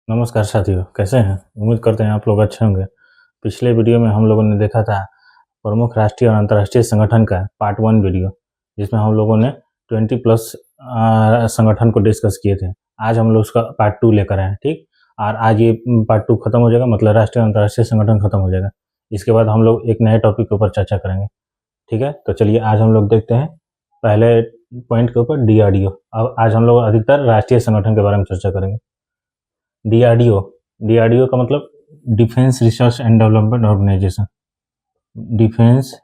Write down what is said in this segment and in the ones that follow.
नमस्कार साथियों, कैसे हैं? उम्मीद करते हैं आप लोग अच्छे होंगे। पिछले वीडियो में हम लोगों ने देखा था प्रमुख राष्ट्रीय और अंतर्राष्ट्रीय संगठन का पार्ट 1 वीडियो, जिसमें हम लोगों ने 20 प्लस संगठन को डिस्कस किए थे। आज हम लोग उसका पार्ट 2 लेकर आए हैं, ठीक? और आज ये पार्ट 2 खत्म हो जाएगा, मतलब राष्ट्रीय और अंतर्राष्ट्रीय संगठन खत्म हो जाएगा। इसके बाद हम लोग एक नए टॉपिक के ऊपर चर्चा करेंगे, ठीक है? तो चलिए आज हम लोग देखते हैं पहले पॉइंट के ऊपर DRDO। अब आज हम लोग अधिकतर राष्ट्रीय संगठन के बारे में चर्चा करेंगे। डीआरडीओ का मतलब defence research and development organisation. Defence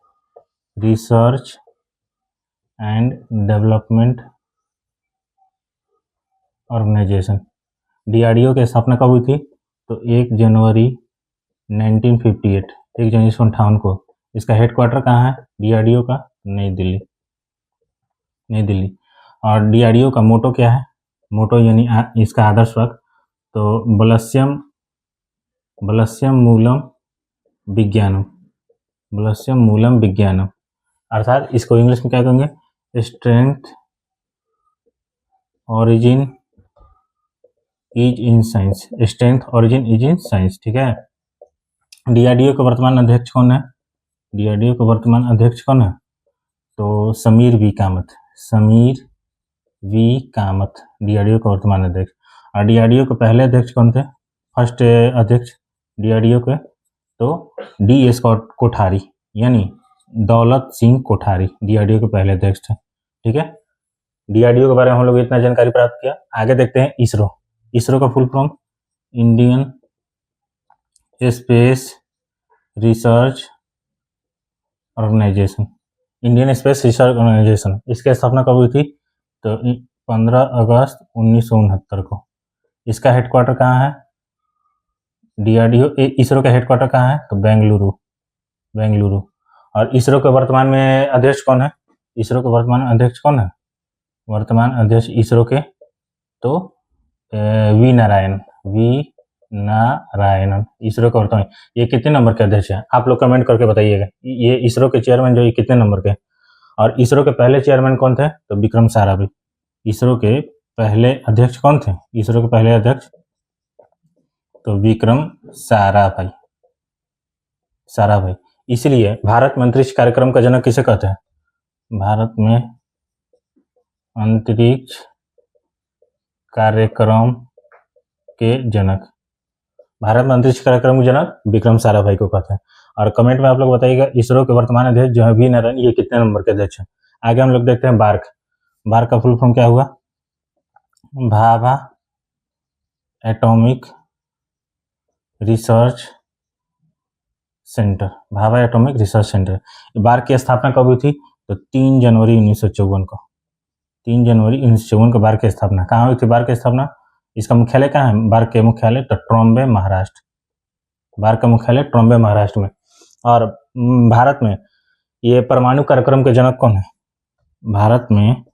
research and development organisation. DRDO की स्थापना कब हुई थी? तो 1 जनवरी 1958, 1958 को। इसका हेडक्वार्टर कहाँ है डीआरडीओ का? नई दिल्ली। और डीआरडीओ का मोटो क्या है? मोटो यानी इसका आदर्श वाक्य तो बलस्यम मूलम विज्ञानम, अर्थात इसको इंग्लिश में क्या कहेंगे? Strength origin is in science. ठीक है। डीआरडीओ के वर्तमान अध्यक्ष कौन है? तो समीर वी कामत डीआरडीओ का वर्तमान अध्यक्ष। और डीआरडीओ के पहले अध्यक्ष कौन थे? फर्स्ट अध्यक्ष डीआरडीओ के तो DS कोठारी यानी दौलत सिंह कोठारी डीआरडीओ के पहले अध्यक्ष थे। ठीक है। डीआरडीओ के बारे में हम लोग इतना जानकारी प्राप्त किया। आगे देखते हैं इसरो का full form Indian space research organisation. इसकी स्थापना कब हुई थी? तो 15 अगस्त 1969 को। इसका हेडक्वार्टर कहाँ है? इसरो का हेडक्वार्टर कहाँ है? तो बेंगलुरु। और इसरो के वर्तमान में अध्यक्ष कौन है? वर्तमान अध्यक्ष इसरो के तो वी नारायणन इसरो का वर्तमान। ये कितने नंबर के अध्यक्ष हैं? आप लोग कमेंट करके बताइएगा। ये इसरो के चेयरमैन जो ये कितने नंबर के? और इसरो के पहले चेयरमैन कौन थे? तो विक्रम साराभाई। इसरो के पहले अध्यक्ष कौन थे? तो विक्रम साराभाई। इसलिए भारत में अंतरिक्ष कार्यक्रम का जनक किसे कहते हैं? भारत में अंतरिक्ष कार्यक्रम के जनक विक्रम साराभाई को कहते हैं। और कमेंट में आप लोग बताइएगा इसरो के वर्तमान अध्यक्ष जो है वी नारायण, ये कितने नंबर के अध्यक्ष हैं? आगे हम लोग देखते हैं बार्क का फुल फॉर्म क्या हुआ? Bhabha atomic research centre. BARC की स्थापना कब हुई थी? तो 3 जनवरी 1954 को। 3 जनवरी 1954 को बार्क की स्थापना। कहाँ हुई थी बार्क की स्थापना? इसका मुख्यालय कहाँ है? बार्क के मुख्यालय तो ट्रॉम्बे महाराष्ट्र में। और भारत में ये परमाणु कार्यक्रम के जनक कौन है? भारत में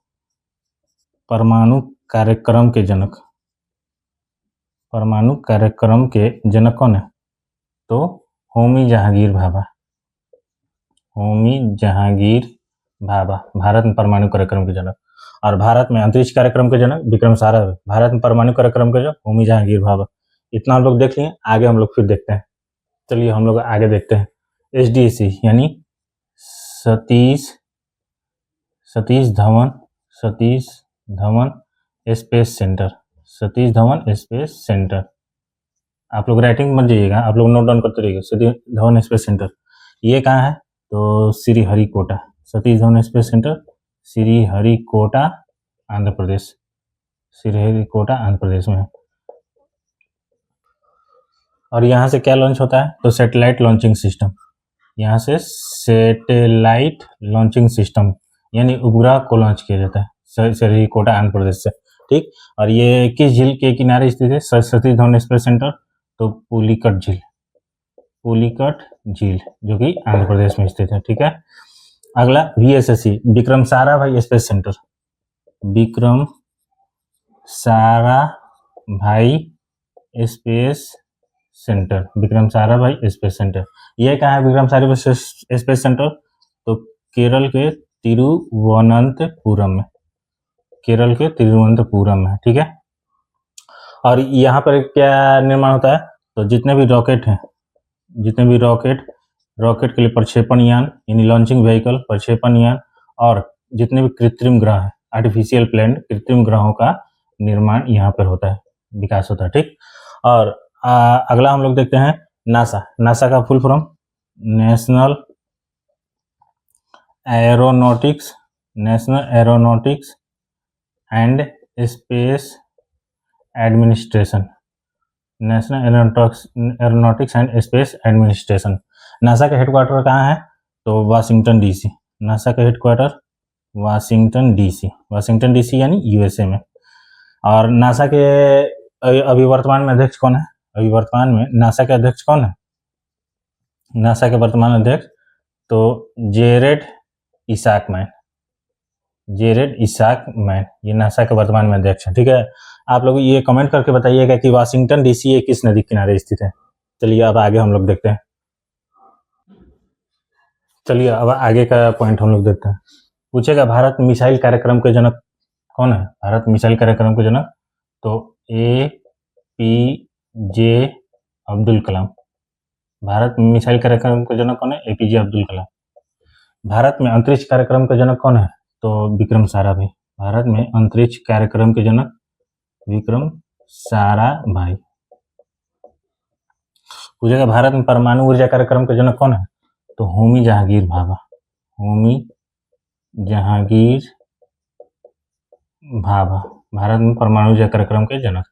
परमाणु कार्यक्रम के जनक कौन है? तो होमी जहांगीर भाभा भारत में परमाणु कार्यक्रम के जनक। और भारत में अंतरिक्ष कार्यक्रम के जनक विक्रम साराभाई। भारत में परमाणु कार्यक्रम के जनक होमी जहांगीर भाभा। इतना हम लोग देख लिए। आगे हम लोग फिर देखते हैं। चलिए हम लोग आगे देखते हैं। SDSC यानी सतीश धवन स्पेस सेंटर। आप लोग राइटिंग मत जाइएगा, आप लोग नोट डाउन करते रहिएगा। सतीश धवन स्पेस सेंटर ये कहाँ है? तो श्रीहरिकोटा। सतीश धवन स्पेस सेंटर श्रीहरिकोटा आंध्र प्रदेश में है। और यहाँ से क्या लॉन्च होता है? तो सैटेलाइट लॉन्चिंग सिस्टम यानी उपग्रह को लॉन्च किया जाता है श्रीहरिकोटा आंध्र प्रदेश से। ठीक। और ये किस झील के किनारे स्थित है? सतीश धवन स्पेस सेंटर तो पुलिकट झील जो कि आंध्र प्रदेश में स्थित है। ठीक है। अगला VSSC Vikram Sarabhai space centre. Vikram Sarabhai space centre ये कहाँ है? विक्रम साराभाई स्पेस सेंटर तो केरल के तिरुवनंतपुरम में। ठीक है। और यहाँ पर क्या निर्माण होता है, तो जितने भी रॉकेट हैं, जितने भी रॉकेट के लिए प्रक्षेपण यान यानी लॉन्चिंग व्हीकल, प्रक्षेपण यान, और जितने भी कृत्रिम ग्रह हैं, आर्टिफिशियल प्लैनेट, कृत्रिम ग्रहों का निर्माण यहाँ पर होता है, विकास होता है। ठीक, और अगला हम लोग देखते हैं नासा। नासा का full form national aeronautics and space administration. National aeronautics and space administration. NASA का हेडक्वार्टर कहाँ है, तो वाशिंगटन डीसी। नासा का हेडक्वार्टर वाशिंगटन डीसी यानी यूएसए में। और नासा के अभी वर्तमान में अध्यक्ष कौन है, अभी वर्तमान में नासा के अध्यक्ष कौन है, नासा के वर्तमान अध्यक्ष तो जेरेड इसाकमैन, ये नासा के वर्तमान में अध्यक्ष है। ठीक है, आप लोग ये कमेंट करके बताइएगा कि वाशिंगटन डीसी किस नदी किनारे स्थित है। चलिए अब आगे हम लोग देखते हैं, चलिए अब आगे का पॉइंट हम लोग देखते हैं। पूछेगा भारत मिसाइल कार्यक्रम के जनक कौन है, भारत मिसाइल कार्यक्रम के जनक तो APJ अब्दुल कलाम। भारत मिसाइल कार्यक्रम के जनक कौन है, APJ अब्दुल कलाम। भारत में अंतरिक्ष कार्यक्रम के जनक कौन है, तो विक्रम साराभाई। भारत में अंतरिक्ष कार्यक्रम के जनक विक्रम साराभाई। पूछेगा भारत में परमाणु ऊर्जा कार्यक्रम के जनक कौन है, तो होमी जहांगीर भाभा। होमी जहांगीर भाभा भारत में परमाणु ऊर्जा कार्यक्रम के जनक।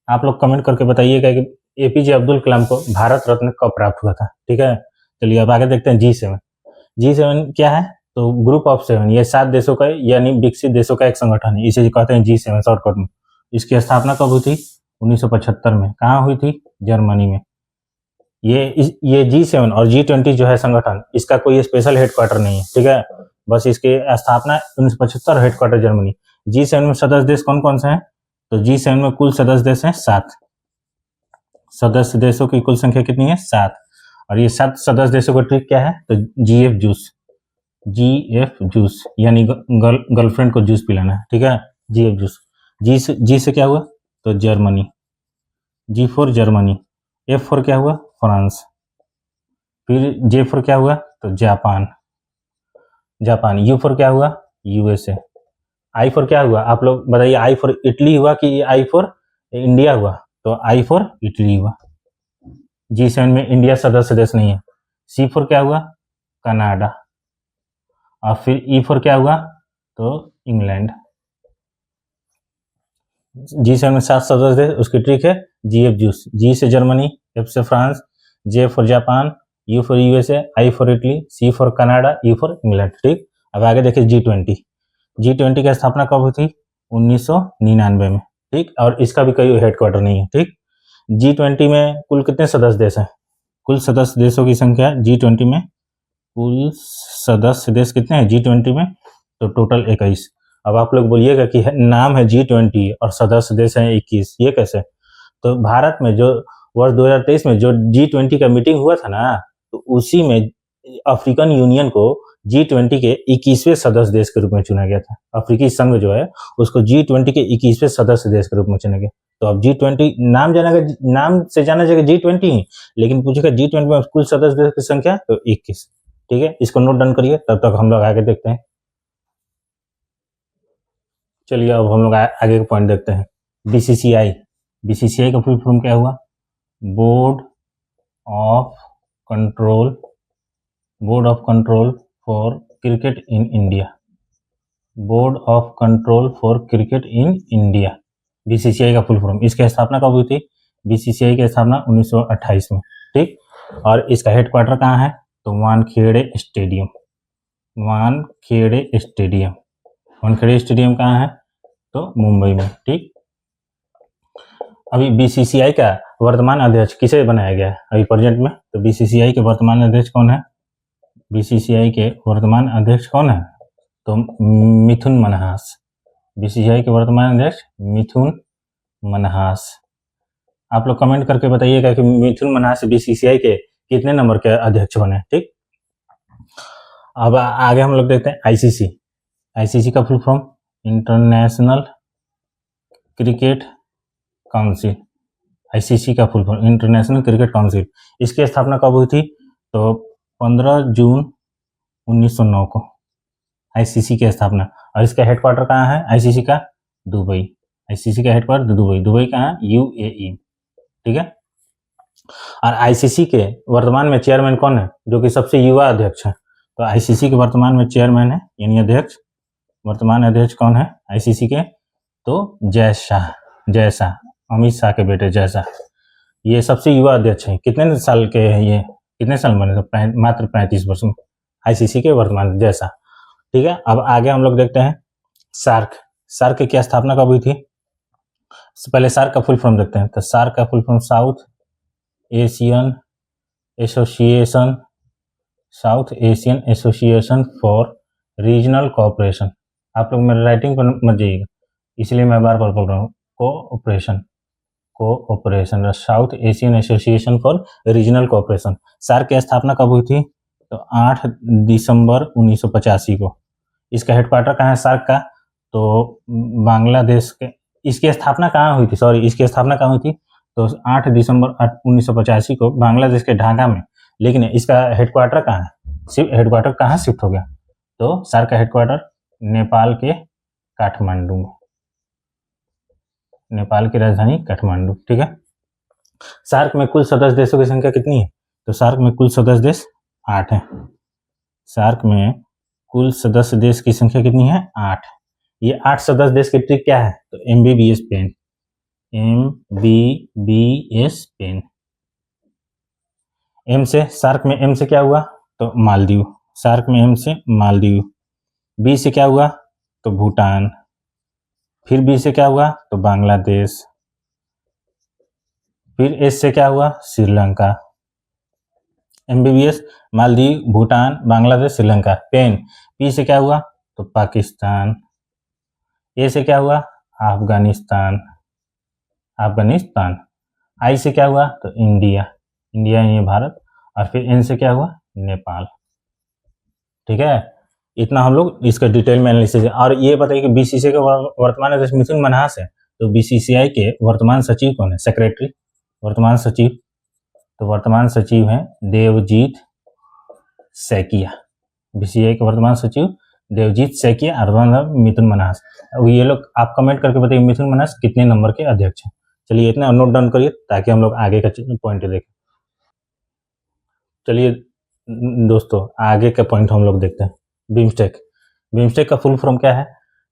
आप लोग कमेंट करके बताइएगा कि APJ अब्दुल कलाम को भारत रत्न कब प्राप्त हुआ था। ठीक है, चलिए अब आगे देखते हैं G7। G7 क्या है, तो ग्रुप ऑफ 7, ये 7 देशों का यानी विकसित देशों का एक संगठन है, इसे कहते हैं G7 शॉर्टकट में। इसकी स्थापना कब हुई थी, 1975 में। कहाँ हुई थी, जर्मनी में। ये G7 और G20 जो है संगठन, इसका कोई स्पेशल हेडक्वार्टर नहीं है। ठीक है, बस इसकी स्थापना 1975, हेडक्वार्टर जर्मनी। G7 में सदस्य देश कौन कौन से हैं, तो G7 में कुल सदस्य देश हैं 7। सदस्य देशों की कुल संख्या कितनी है, 7। और ये 7 सदस्य देशों का ट्रिक क्या है, तो GF जूस यानी गर्लफ्रेंड को जूस पिलाना है। ठीक है, GF जूस। जी से क्या हुआ, तो Germany. G for Germany. F for क्या हुआ, फ्रांस। फिर J फॉर क्या हुआ, तो जापान। U फॉर क्या हुआ, USA। I फॉर क्या हुआ, आप लोग बताइए, I फॉर इटली हुआ कि I फॉर इंडिया हुआ, तो I फॉर इटली हुआ। G7 में इंडिया सदस्य देश नहीं है। C फॉर क्या हुआ, कनाडा। और फिर E फॉर क्या हुआ, तो इंग्लैंड। G7 में 7 सदस्य देश, उसकी ट्रिक है GF जूस। G से जर्मनी, F से France, J for Japan, U for USA, I for Italy, C for Canada, E for England. ठीक, अब आगे देखिए G20 की स्थापना कब हुई थी, 1999 में। ठीक, और इसका भी कोई हेडक्वार्टर नहीं है। ठीक, G20 में कुल कितने सदस्य देश हैं, कुल सदस्य देशों की संख्या G20 में, कुल सदस्य देश कितने हैं G20 में, तो टोटल 21। अब आप लोग बोलिएगा कि नाम है G20 और सदस्य देश हैं 21, ये कैसे, तो भारत में जो वर्ष 2023 में जो G20 का मीटिंग हुआ था ना, तो उसी में अफ्रीकन यूनियन को G20 के 21वें सदस्य देश के रूप में चुना गया था। अफ्रीकी संघ जो है उसको G20 के 21वें सदस्य देश के रूप में चुना गया। तो अब G20 नाम से जाना जाएगा G20 ही, लेकिन पूछेगा G20 में कुल सदस्य देश की संख्या, तो 21। ठीक है, इसको नोट डाउन करिए, तब तक हम लोग आगे देखते हैं। चलिए अब हम लोग आगे का पॉइंट देखते हैं। BCCI का फुल फॉर्म क्या हुआ, board of control for cricket in India. Board of control for cricket in India, BCCI का फुल फॉर्म। इसकी स्थापना कब हुई थी, BCCI की स्थापना 1928 में। ठीक, और इसका हेडक्वार्टर कहाँ है, तो वानखेड़े स्टेडियम कहाँ है, तो मुंबई में। ठीक, अभी BCCI का वर्तमान अध्यक्ष किसे बनाया गया है अभी प्रेजेंट में, तो BCCI के वर्तमान अध्यक्ष कौन है, BCCI के वर्तमान अध्यक्ष कौन है, तो मिथुन मनहास। BCCI के वर्तमान अध्यक्ष मिथुन मनहास। आप लोग कमेंट करके बताइएगा कि मिथुन मनहास BCCI के कितने नंबर के अध्यक्ष बने। ठीक, अब आगे हम लोग देखते हैं ICC का full form International Cricket Council, ICC का full form International Cricket Council. इसकी स्थापना कब हुई थी? तो 15 जून 1909 को आईसीसी की स्थापना। और इसका हेडक्वार्टर कहाँ है आईसीसी का? दुबई। आईसीसी का हेडक्वार्टर दुबई। दुबई कहाँ? यूएई। ठीक है। और आईसीसी के वर्तमान में चेयरमैन कौन है? जो कि सबसे युवा अध्यक्ष है। तो आईसीसी के वर्तमान में चेयरमैन है यानी अध्यक्ष, वर्तमान अध्यक्ष कौन है आईसीसी के? तो जय शाह, जय शाह, अमित शाह के बेटे जय शाह। ये सबसे युवा अध्यक्ष है। कितने साल के हैं ये? कितने साल बने? तो मात्र 35 वर्ष में आईसीसी के वर्तमान जय शाह। ठीक है। अब आगे हम लोग देखते हैं सार्क। सार्क की स्थापना कब हुई थी? पहले सार्क का फुल फॉर्म देखते हैं। तो सार्क का full form south Asian association, south Asian association for regional cooperation. आप लोग मेरे राइटिंग पर मत जाइएगा, इसलिए मैं बार बार बोल रहा हूँ। Cooperation, cooperation, South Asian association for regional cooperation. SAARC की स्थापना कब हुई थी? तो 8 दिसंबर 1985 को। इसका हेडक्वार्टर कहाँ है सार्क का? तो बांग्लादेश के। इसकी स्थापना कहाँ हुई थी? सॉरी, इसकी स्थापना कहाँ हुई थी? तो 8 दिसंबर 1985 को बांग्लादेश के ढाका में। लेकिन इसका हेडक्वार्टर कहाँ है? हेडक्वार्टर कहाँ शिफ्ट हो गया? तो सार्क का हेडक्वार्टर नेपाल के काठमांडू में, नेपाल की राजधानी काठमांडू। ठीक है। सार्क में कुल सदस्य देशों की संख्या कितनी है? तो सार्क में कुल सदस्य देश 8 है। सार्क में कुल सदस्य देश की संख्या कितनी है? 8। ये 8 सदस्य देश की ट्रिक क्या है? तो MBBS pen, MBBS pen. M से, सार्क में एम से क्या हुआ? तो मालदीव। सार्क में एम से मालदीव। बी से क्या हुआ? तो भूटान। फिर बी से क्या हुआ? तो बांग्लादेश। फिर एस से क्या हुआ? Sri Lanka. MBBS, Maldives, Bhutan, Bangladesh, Sri Lanka. Pen, P से क्या हुआ? तो पाकिस्तान। ए से क्या हुआ? अफगानिस्तान, अफगानिस्तान। आई से क्या हुआ? तो इंडिया, इंडिया ये भारत। और फिर एन से क्या हुआ? नेपाल। ठीक है। इतना हम लोग इसका डिटेल में एनालिसिस। और ये बताइए कि बीसीसीआई के वर्तमान अध्यक्ष मिथुन मन्हास है। तो बीसीसीआई के वर्तमान सचिव कौन है? सेक्रेटरी, वर्तमान सचिव। तो वर्तमान सचिव हैं देवजीत सैकिया। बीसीसीआई के वर्तमान सचिव देवजीत सैकिया और मिथुन मन्हास। ये लोग आप कमेंट करके बताइए मिथुन मन्हास कितने नंबर के अध्यक्ष हैं। चलिए इतना नोट डाउन करिए ताकि हम लोग आगे का पॉइंट देखें। चलिए दोस्तों आगे का पॉइंट हम लोग देखते हैं। बिम्स्टेक। बिम्स्टेक का फुल फॉर्म क्या है?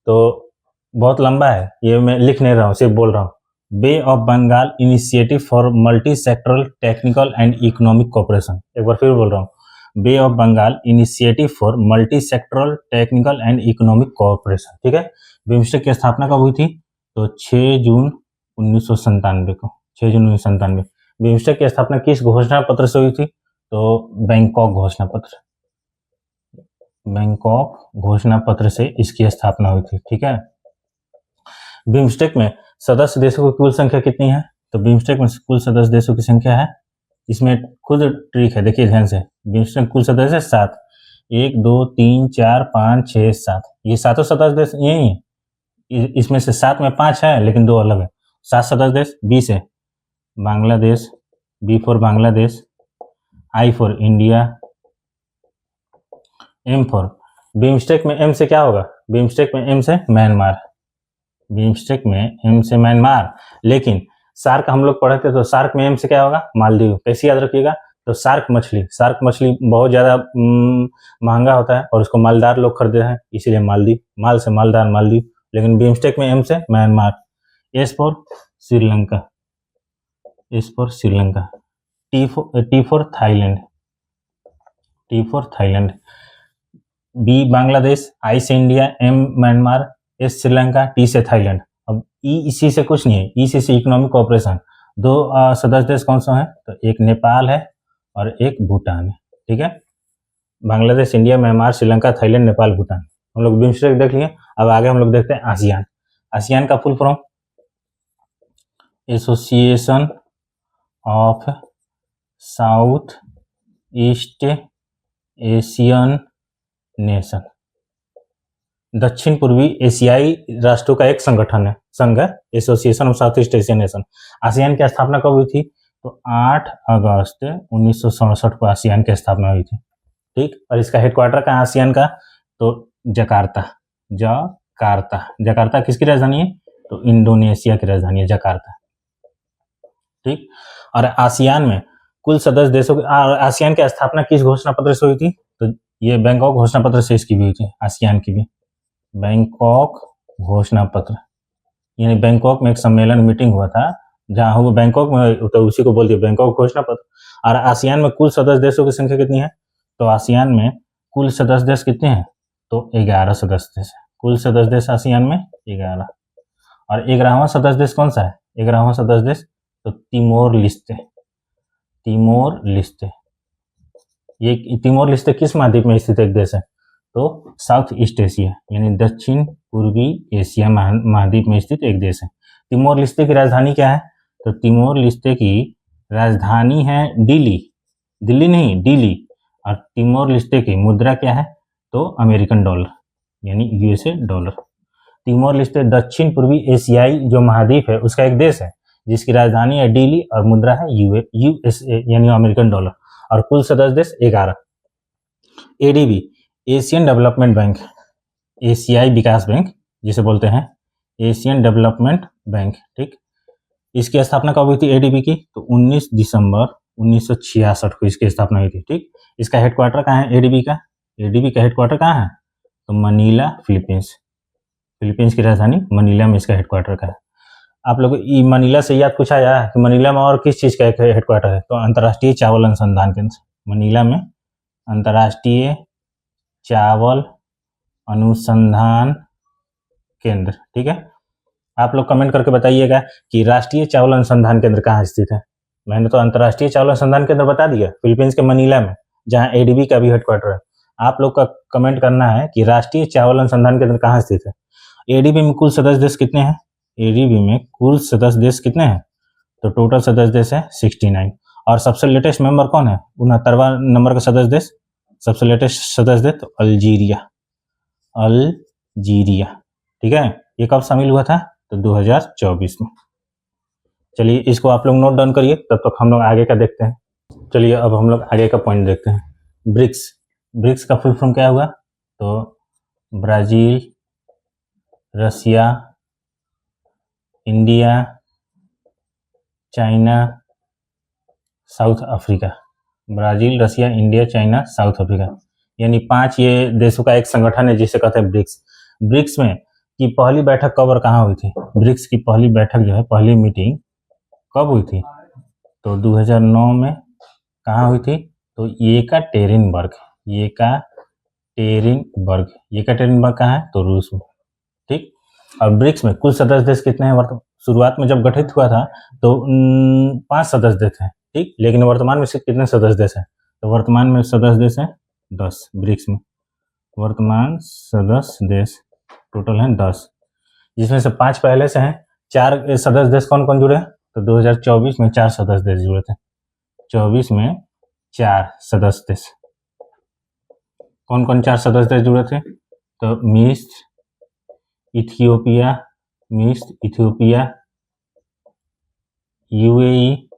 तो बहुत लंबा है, ये मैं लिख नहीं रहा हूँ, सिर्फ बोल रहा हूँ। Bay of Bengal Initiative for Multi Sectoral Technical and Economic Cooperation. एक बार फिर बोल रहा हूँ, Bay of Bengal Initiative for Multi Sectoral Technical and Economic Cooperation. ठीक है। बिम्स्टेक की स्थापना कब हुई थी? तो 6 जून 1997 को, 6 जून 1997। बिम्स्टेक की स्थापना किस घोषणा पत्र से हुई थी? तो बैंकॉक घोषणा पत्र, बैंकॉक घोषणा पत्र से इसकी स्थापना हुई थी। ठीक है। बिम्स्टेक में सदस्य देशों की कुल संख्या कितनी है? तो बिम्स्टेक में कुल सदस्य देशों की संख्या है, इसमें खुद ट्रिक है, देखिए ध्यान से। बिम्स्टेक कुल सदस्य है 7, 1 2 3 4 5 6 7। ये सातों सदस्य देश यही है। इसमें से 7 में 5 है लेकिन 2 अलग है। 7 सदस्य देश। बी से Bangladesh, B for Bangladesh, I for India, M for. BIMSTEC में एम से क्या होगा? बिम्स्टेक में एम से म्यांमार, बिम्स्टेक में एम से म्यांमार। लेकिन सार्क हम लोग पढ़े थे तो सार्क में एम से क्या होगा? मालदीव। कैसे याद रखिएगा? तो सार्क मछली बहुत ज़्यादा महंगा होता है और उसको मालदार लोग खरीदते हैं, इसीलिए मालदीव, माल से मालदार मालदीव। लेकिन बिम्स्टेक में एम से Myanmar. S for Sri Lanka, S for Sri Lanka. T for Thailand, T for Thailand. B Bangladesh, I से India, M Myanmar, S Sri Lanka, T से थाईलैंड। अब ई इसी से कुछ नहीं है, ई से इकोनॉमिक कोऑपरेशन। 2 सदस्य देश कौन सा है? तो एक नेपाल है और एक भूटान है। ठीक है। Bangladesh, India, Myanmar, Sri Lanka, Thailand, Nepal, Bhutan. हम लोग बिम्स्टेक देख लिए। अब आगे हम लोग देखते हैं आसियान। आसियान का full form association of south east Asian nation, दक्षिण पूर्वी एशियाई राष्ट्रों का एक संगठन है। संघ है, association of south east Asian nation. ASEAN की स्थापना कब हुई थी? तो 8 अगस्त 1967 को आसियान की स्थापना हुई थी। ठीक, और इसका हेडक्वार्टर कहाँ आसियान का? तो जकार्ता। जकार्ता किसकी राजधानी है? तो इंडोनेशिया की राजधानी है जकार्ता। ठीक, और आसियान में कुल सदस्य देशों की आसियान की स्थापना किस घोषणा पत्र से हुई थी? तो ये बैंकॉक घोषणा पत्र से इसकी भी हुई थी, आसियान की भी बैंकॉक घोषणा पत्र। यानी बैंकॉक में एक सम्मेलन मीटिंग हुआ था जहां वो बैंकॉक में, तो उसी को बोलते हैं बैंकॉक घोषणा पत्र। और आसियान में कुल सदस्य देशों की संख्या कितनी है? तो आसियान में कुल सदस्य देश कितने हैं? तो 11 सदस्य देश। कुल सदस्य देश आसियान में 11। और 11वां सदस्य देश कौन सा है? 11वां सदस्य देश तो तिमोर लिस्ते। ये तिमोर लिस्ते किस महाद्वीप में स्थित एक देश है? तो साउथ ईस्ट एशिया यानी दक्षिण पूर्वी एशिया महाद्वीप में स्थित एक देश है। तिमोर लिस्ते की राजधानी क्या है? तो तिमोर लिस्ते की राजधानी है दिल्ली नहीं, दिल्ली। और तिमोर लिस्ते की मुद्रा क्या है? तो अमेरिकन डॉलर यानी यूएसए डॉलर। तिमोर लिस्ते दक्षिण पूर्वी एशियाई जो महाद्वीप है उसका एक देश है जिसकी राजधानी है दिल्ली और मुद्रा है यूएसए यानी अमेरिकन डॉलर। और कुल सदस्य देश 11। एडीबी एशियन डेवलपमेंट बैंक, एशियाई विकास बैंक जिसे बोलते हैं एशियन डेवलपमेंट बैंक। ठीक, इसकी स्थापना कब हुई थी एडीबी की? तो 19 दिसंबर 1966 को इसकी स्थापना हुई थी। ठीक, इसका हेडक्वार्टर कहाँ है एडीबी का? एडीबी का हेडक्वार्टर कहाँ है? तो मनीला, फिलीपींस की राजधानी मनीला में इसका हेडक्वार्टर का है। आप लोग मनीला से याद पूछा जाए कि मनीला में और किस चीज़ का हेडक्वार्टर है? तो अंतर्राष्ट्रीय चावल अनुसंधान केंद्र, मनीला में अंतर्राष्ट्रीय चावल अनुसंधान केंद्र। ठीक है, आप लोग कमेंट करके बताइएगा कि राष्ट्रीय चावल अनुसंधान केंद्र कहाँ स्थित है। मैंने तो अंतर्राष्ट्रीय चावल अनुसंधान केंद्र बता दिया, फिलीपींस के मनीला में, जहाँ एडीबी का भी हेडक्वार्टर है। आप लोग का कमेंट करना है कि राष्ट्रीय चावल अनुसंधान केंद्र कहाँ स्थित है। एडीबी में कुल सदस्य देश कितने हैं? एडीबी में कुल सदस्य देश कितने हैं? तो टोटल सदस्य देश है 69। और सबसे लेटेस्ट मेंबर कौन है? 69वां नंबर का सदस्य देश, सबसे लेटेस्ट सदस्य देश तो अल्जीरिया। ठीक है, ये कब शामिल हुआ था? तो 2024 में। चलिए इसको आप लोग नोट डाउन करिए, तब तक हम लोग आगे का देखते हैं। चलिए अब हम लोग आगे का पॉइंट देखते हैं। ब्रिक्स का फुल फॉर्म क्या हुआ? तो Brazil, Russia, India, China, South Africa. Brazil, Russia, India, China, South Africa यानी 5 ये देशों का एक संगठन है जिसे कहते हैं ब्रिक्स। ब्रिक्स में की पहली बैठक कब और कहाँ हुई थी? ब्रिक्स की पहली बैठक जो है, पहली मीटिंग कब हुई थी? तो 2009 में। कहाँ हुई थी? तो येकाटेरिनबर्ग कहाँ है? तो रूस में। ठीक, और ब्रिक्स में कुल सदस्य देश कितने हैं? शुरुआत में जब गठित हुआ था तो 5 सदस्य देश हैं। ठीक, लेकिन वर्तमान में सिर्फ कितने सदस्य देश हैं? तो वर्तमान में सदस्य देश हैं 10 ब्रिक्स में। वर्तमान सदस्य देश टोटल हैं 10, जिसमें से 5 पहले से हैं। 4 सदस्य देश कौन कौन जुड़े हैं? तो 2024 में 4 सदस्य देश जुड़े थे। 24 में 4 सदस्य देश। कौन कौन 4 सदस्य देश जुड़े थे? तो मिस्र, इथियोपिया, यूएई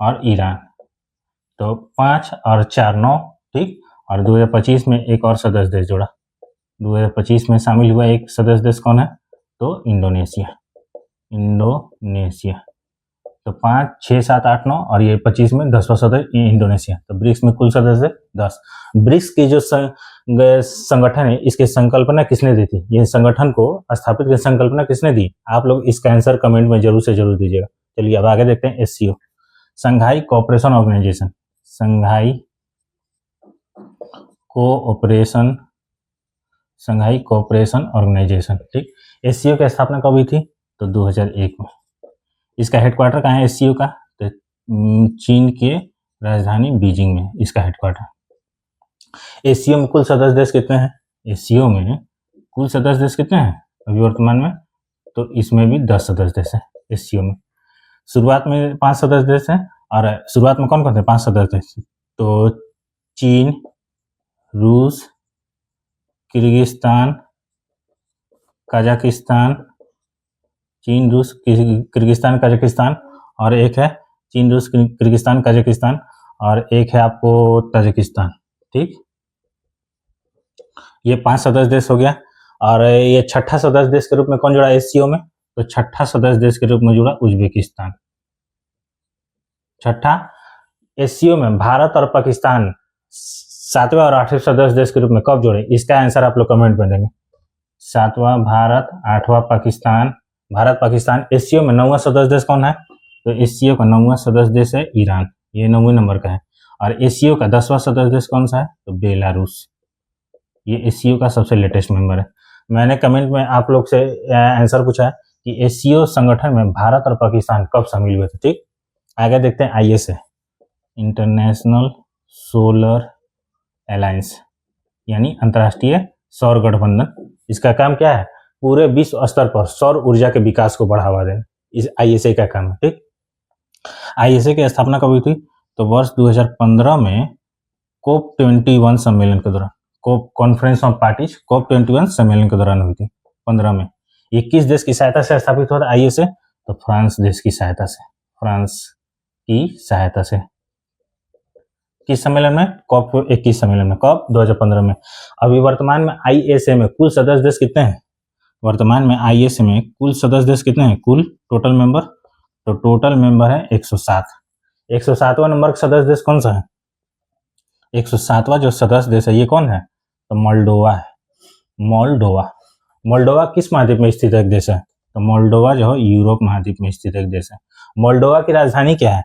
और ईरान। तो 5 और 4 9। ठीक, और 2025 में एक और सदस्य देश जुड़ा। 2025 में शामिल हुआ एक सदस्य देश कौन है? तो इंडोनेशिया। तो 5 6 7 8 9 और ये 25 में 10वां सदस्य इंडोनेशिया। तो ब्रिक्स में कुल सदस्य 10। ब्रिक्स की जो संगठन है, इसकी संकल्पना किसने दी थी? ये संगठन को स्थापित की संकल्पना किसने दी? आप लोग इसका आंसर कमेंट में जरूर से जरूर दीजिएगा। चलिए अब आगे देखते हैं एससीओ, संघाई कोऑपरेशन ऑर्गेनाइजेशन। संघाई कोऑपरेशन ऑर्गेनाइजेशन। ठीक, एससीओ की स्थापना कब हुई थी? तो 2001 में। इसका हेडक्वार्टर कहाँ है एससीओ का? तो चीन के राजधानी बीजिंग में इसका हेडक्वार्टर। एससीओ में कुल सदस्य देश कितने हैं? एससीओ में कुल सदस्य देश कितने हैं अभी वर्तमान में? तो इसमें भी 10 सदस्य देश हैं एससीओ में। शुरुआत में 5 सदस्य देश हैं, और शुरुआत में कौन कौन थे 5 सदस्य देश? तो चीन, रूस, किर्गिस्तान, कजाकिस्तान, चीन, रूस, किर्गिस्तान, कजाकिस्तान, और एक है चीन, रूस, किर्गिस्तान, कजाकिस्तान, और एक है आपको ताजिकिस्तान। ठीक, ये 5 सदस्य देश हो गया। और ये छठा सदस्य देश के रूप में कौन जुड़ा एससीओ में? तो छठा सदस्य देश के रूप में जुड़ा उज्बेकिस्तान। छठा एससीओ में भारत और पाकिस्तान 7वें और 8वें सदस्य देश के रूप में कब जुड़े? इसका आंसर आप लोग कमेंट में देंगे। 7वां भारत, 8वां पाकिस्तान। भारत पाकिस्तान। एससीओ में 9वां सदस्य देश कौन है? तो एससीओ का 9वां सदस्य देश है ईरान, ये 9वें नंबर का है। और एससीओ का 10वां सदस्य देश कौन सा है? तो बेलारूस, ये एससीओ का सबसे लेटेस्ट मेंबर है। मैंने कमेंट में आप लोग से आंसर पूछा है कि एससीओ संगठन में भारत और पाकिस्तान कब शामिल हुए थे। ठीक, आगे देखते हैं आईएसए, इंटरनेशनल सोलर अलायंस, यानी अंतर्राष्ट्रीय सौर गठबंधन। इसका काम क्या है? पूरे विश्व स्तर पर सौर ऊर्जा के विकास को बढ़ावा देना, इस आईएसए का काम है। ठीक, आईएसए की स्थापना कब हुई थी? तो वर्ष 2015 में कोप 21 सम्मेलन के दौरान, कोप कॉन्फ्रेंस ऑफ पार्टीज, कोप 21 सम्मेलन के दौरान हुई थी 15 में। ये किस देश की सहायता से स्थापित हुआ था आईएसए? तो फ्रांस देश की सहायता से, फ्रांस की सहायता से। किस सम्मेलन में? कॉप 21 सम्मेलन में, कब? 2015 में। अभी वर्तमान में आईएसए में कुल सदस्य देश कितने हैं? वर्तमान में आईएसए में कुल सदस्य देश कितने हैं? कुल टोटल मेंबर, तो टोटल मेंबर है 107। 107वां नंबर का सदस्य देश कौन सा है? 107वां जो सदस्य देश है ये कौन है? तो मोल्डोवा है। मोल्डोवा। मोल्डोवा किस महाद्वीप में स्थित एक देश है? तो मोल्डोवा जो है यूरोप महाद्वीप में स्थित एक देश है। मोल्डोवा की राजधानी क्या है?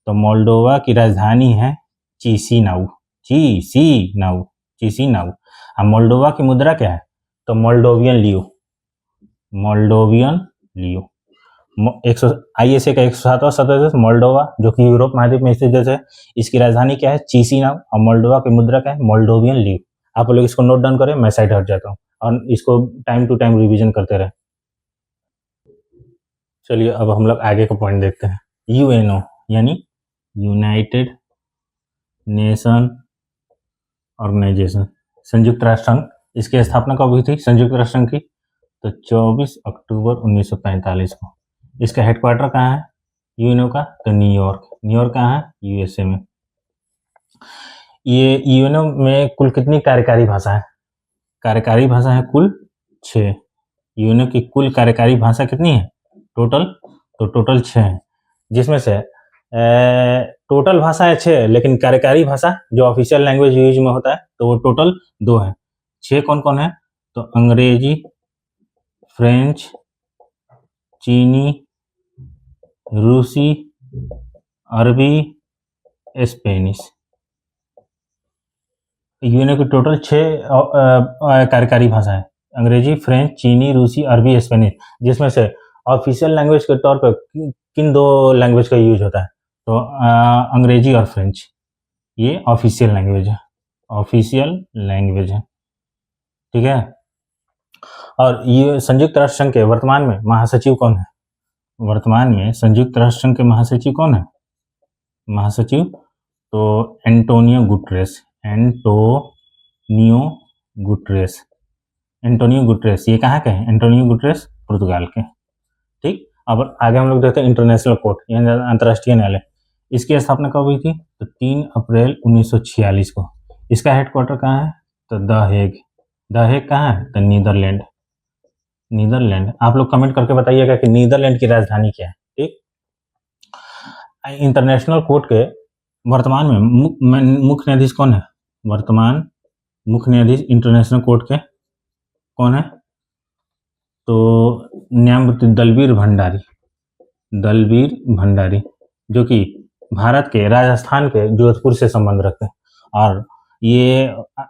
तो मोल्डोवा की राजधानी है चिसिनाउ, चिसिनाउ, चिसिनाउ। अब मोल्डोवा की मुद्रा क्या है? तो मोल्डोवियन लियो, मोल्डोवियन लियो। आईएसए का 107वां सदस्य देश मोल्डोवा, जो कि यूरोप महाद्वीप में स्थित देश है। इसकी राजधानी क्या है? चिसिनाउ। और मोल्डोवा की मुद्रा क्या है? मोल्डोवियन लियो। आप लोग इसको नोट डाउन करें, मैं साइड हट जाता हूँ और इसको टाइम टू टाइम रिवीजन करते रहे। चलिए अब हम लोग आगे का पॉइंट देखते हैं। यूएनओ यानी यूनाइटेड नेशन ऑर्गेनाइजेशन, संयुक्त राष्ट्र संघ। इसकी स्थापना कब हुई थी संयुक्त राष्ट्र संघ की? तो 24 अक्टूबर 1945 को। इसका हेडक्वार्टर कहाँ है यूएनओ का? तो न्यूयॉर्क। न्यूयॉर्क कहाँ है? यूएसए में। ये यूएनओ में कुल कितनी कार्यकारी भाषा है? कार्यकारी भाषा है कुल 6। यूएनओ की कुल कार्यकारी भाषा कितनी है टोटल? तो टोटल 6 है, जिसमें से टोटल भाषा है 6, लेकिन कार्यकारी भाषा जो ऑफिशियल लैंग्वेज यूज में होता है तो वो टोटल 2 है। 6 कौन कौन है? तो अंग्रेजी, फ्रेंच, चीनी, रूसी, अरबी, स्पेनिश। यूएनओ की टोटल 6 कार्यकारी भाषा है, अंग्रेजी, फ्रेंच, चीनी, रूसी, अरबी, स्पेनिश, जिसमें से ऑफिशियल लैंग्वेज के तौर पर किन 2 लैंग्वेज का यूज होता है? तो अंग्रेजी और फ्रेंच, ये ऑफिशियल लैंग्वेज है, ऑफिशियल लैंग्वेज है। ठीक है। और ये संयुक्त राष्ट्र संघ के वर्तमान में महासचिव कौन है? वर्तमान में संयुक्त राष्ट्र संघ के महासचिव कौन है? महासचिव तो Antonio Guterres, Antonio Guterres, Antonio Guterres. ये कहाँ के हैं? एंटोनियो गुटरेस पुर्तगाल के। ठीक, अब आगे हम लोग देखते हैं इंटरनेशनल कोर्ट यानी अंतर्राष्ट्रीय न्यायालय। इसकी स्थापना कब हुई थी? तो 3 अप्रैल 1946 को। इसका हेडक्वार्टर कहाँ है? तो द हेग। द हेग कहाँ है? तो नीदरलैंड, नीदरलैंड। आप लोग कमेंट करके बताइएगा कि नीदरलैंड की राजधानी क्या है। ठीक, इंटरनेशनल कोर्ट के वर्तमान में मुख्य न्यायाधीश कौन है? वर्तमान मुख्य न्यायाधीश इंटरनेशनल कोर्ट के कौन है? तो न्यायमूर्ति दलबीर भंडारी, दलबीर भंडारी, जो कि भारत के राजस्थान के जोधपुर से संबंध रखते हैं। और ये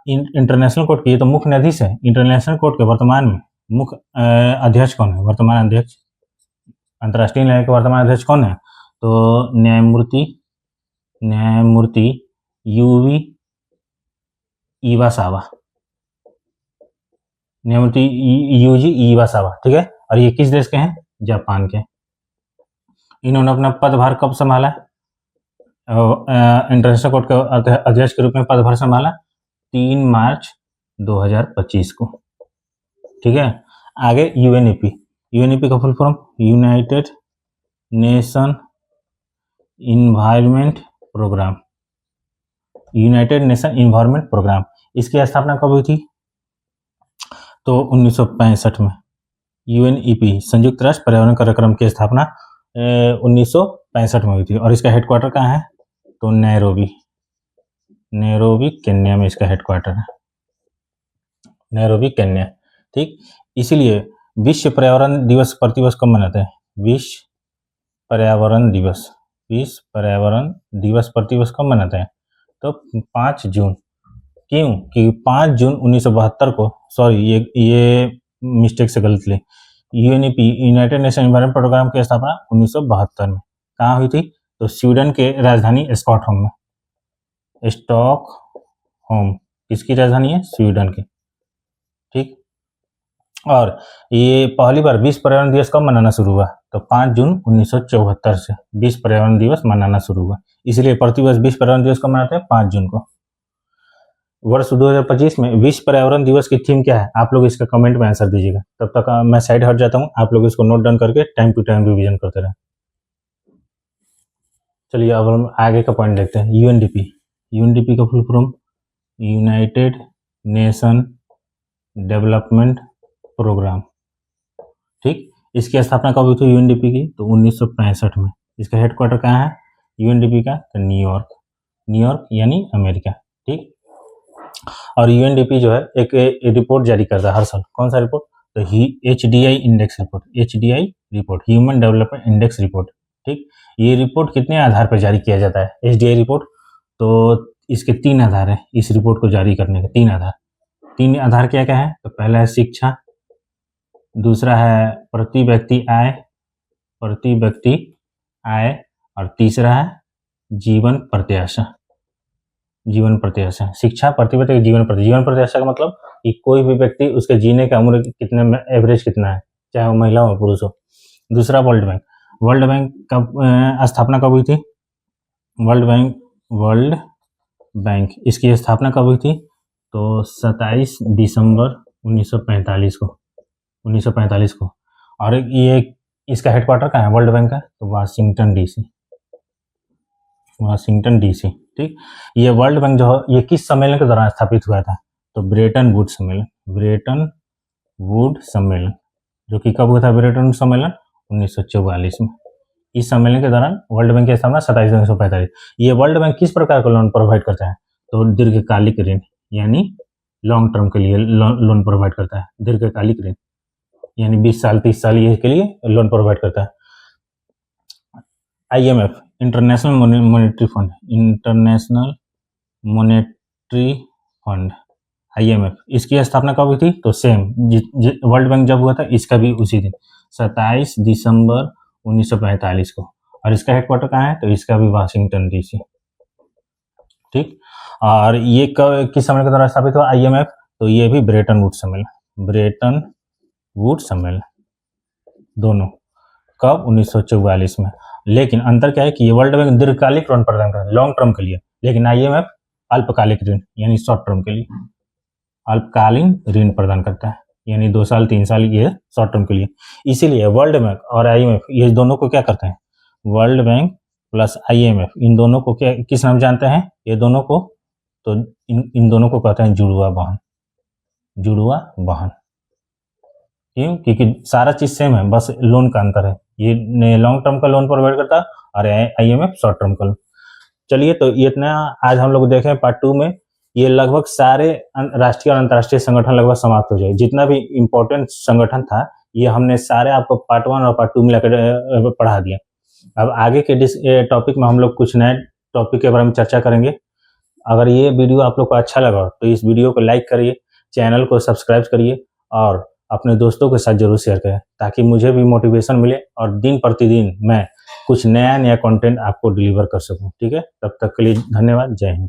इंटरनेशनल कोर्ट के तो मुख्य न्यायाधीश है। इंटरनेशनल कोर्ट के वर्तमान में मुख्य अध्यक्ष कौन है? वर्तमान अध्यक्ष, अंतर्राष्ट्रीय न्यायालय के वर्तमान अध्यक्ष कौन है? तो न्यायमूर्ति यूवी इवासावा, न्यायमूर्ति यूजी इवासावा। ठीक है। और ये किस देश के हैं? जापान के। इन्होंने अपना पदभार कब संभाला? इंटरनेशनल कोर्ट के अध्यक्ष के रूप में पदभार संभाला 3 मार्च 2025 को। ठीक है। आगे यूएनईपी, यूएनईपी का full form United Nation environment programme, United Nation environment programme. इसकी स्थापना कब हुई थी? तो 1965 में। यूएनईपी संयुक्त राष्ट्र पर्यावरण कार्यक्रम की स्थापना 1965 में हुई थी और इसका हेडक्वार्टर कहाँ है? तो नैरोबी केन्या में इसका हेडक्वार्टर है, नैरोबी केन्या। ठीक, इसीलिए विश्व पर्यावरण दिवस प्रतिवर्ष कब मनाते हैं? विश्व पर्यावरण दिवस प्रतिवर्ष कब मनाते हैं? तो 5 जून। क्यों? कि 5 जून 1972 को, सॉरी ये मिस्टेक से गलत ली, UNEP United Nation Environment Programme की स्थापना 1972 में कहाँ हुई थी? तो स्वीडन के राजधानी स्टॉकहोम में। स्टॉकहोम किसकी राजधानी है? स्वीडन की। ठीक, और ये पहली बार विश्व पर्यावरण दिवस कब मनाना शुरू हुआ? तो 5 जून 1974 से विश्व पर्यावरण दिवस मनाना शुरू हुआ। इसलिए प्रतिवर्ष विश्व पर्यावरण दिवस कब मनाते हैं? 5 जून को। वर्ष 2025 में विश्व पर्यावरण दिवस की थीम क्या है? आप लोग इसका कमेंट में आंसर दीजिएगा। तब तक मैं साइड हट जाता हूँ, आप लोग इसको नोट डाउन करके टाइम टू टाइम रिवीजन करते रहें। चलिए अब हम आगे का पॉइंट देखते हैं। यूएनडीपी का full form United Nation development programme. ठीक, इसकी स्थापना कब हुई थी यूएनडीपी की? तो 1965 में। इसका हेडक्वार्टर कहाँ है यूएनडीपी का? तो न्यूयॉर्क यानी अमेरिका। ठीक, और यूएनडीपी जो है एक रिपोर्ट जारी करता है हर साल। कौन सा रिपोर्ट? तो HDI index report, human development index report. ठीक, ये रिपोर्ट कितने आधार पर जारी किया जाता है HDI रिपोर्ट? तो इसके 3 आधार है इस रिपोर्ट को जारी करने के। 3 आधार क्या क्या है? तो पहला है शिक्षा, दूसरा है प्रति व्यक्ति आय, और तीसरा है जीवन प्रत्याशा। शिक्षा, प्रति व्यक्ति जीवन प्रत्याशा का मतलब कि कोई भी व्यक्ति उसके जीने का उम्र कितने में एवरेज कितना है, चाहे वो महिला हो पुरुष हो। दूसरा वर्ल्ड बैंक का स्थापना कब हुई थी? वर्ल्ड बैंक इसकी स्थापना कब हुई थी? तो 27 दिसंबर 1945 को। और ये इसका हेडक्वार्टर कहाँ है वर्ल्ड बैंक का? तो वाशिंगटन डीसी। ठीक, ये वर्ल्ड बैंक जो है ये किस सम्मेलन के दौरान स्थापित हुआ था? तो ब्रेटन वुड सम्मेलन, जो कि कब हुआ था ब्रेटन वुड सम्मेलन? 1944 में। इस सम्मेलन के दौरान वर्ल्ड बैंक की स्थापना 27 जून 1945। ये वर्ल्ड बैंक किस प्रकार का लोन प्रोवाइड करता है? तो दीर्घकालिक ऋण यानी लॉन्ग टर्म के लिए लोन प्रोवाइड करता है। दीर्घकालिक ऋण यानी 20 साल 30 साल ये के लिए लोन प्रोवाइड करता है। IMF international monetary fund IMF, इसकी स्थापना कब हुई थी? तो सेम वर्ल्ड बैंक जब हुआ था इसका भी उसी दिन 27 दिसंबर 1945 को। और इसका हेडक्वार्टर कहाँ है? तो इसका भी वाशिंगटन डीसी। ठीक, और ये किस सम्मेलन के द्वारा स्थापित हुआ IMF? तो ये भी ब्रेटन वुड सम्मेलन, दोनों कब? 1944 में। लेकिन अंतर क्या है कि ये वर्ल्ड बैंक दीर्घकालिक ऋण प्रदान करता है लॉन्ग टर्म के लिए, लेकिन IMF अल्पकालिक ऋण यानी शॉर्ट टर्म के लिए अल्पकालीन ऋण प्रदान करता है, यानी 2 साल 3 साल ये शॉर्ट टर्म के लिए। इसीलिए वर्ल्ड बैंक और IMF ये दोनों को क्या करते हैं? वर्ल्ड बैंक प्लस IMF इन दोनों को क्या किस नाम जानते हैं? ये दोनों को तो इन दोनों को कहते हैं जुड़वा बहन। क्यों? क्योंकि सारा चीज सेम है, बस लोन का अंतर है। ये लॉन्ग टर्म का लोन प्रोवाइड करता है और IMF शॉर्ट टर्म का। चलिए, तो ये इतना आज हम लोग देखें पार्ट 2 में। ये लगभग सारे राष्ट्रीय और अंतर्राष्ट्रीय संगठन लगभग समाप्त हो जाए। जितना भी इम्पोर्टेंट संगठन था ये हमने सारे आपको पार्ट 1 और पार्ट 2 मिलाकर पढ़ा दिया। अब आगे के टॉपिक में हम लोग कुछ नए टॉपिक के बारे में चर्चा करेंगे। अगर ये वीडियो आप लोग को अच्छा लगा तो इस वीडियो को लाइक करिए, चैनल को सब्सक्राइब करिए और अपने दोस्तों के साथ जरूर शेयर करें, ताकि मुझे भी मोटिवेशन मिले और दिन प्रतिदिन मैं कुछ नया कंटेंट आपको डिलीवर कर सकूं। ठीक है, तब तक के लिए धन्यवाद। जय हिंद।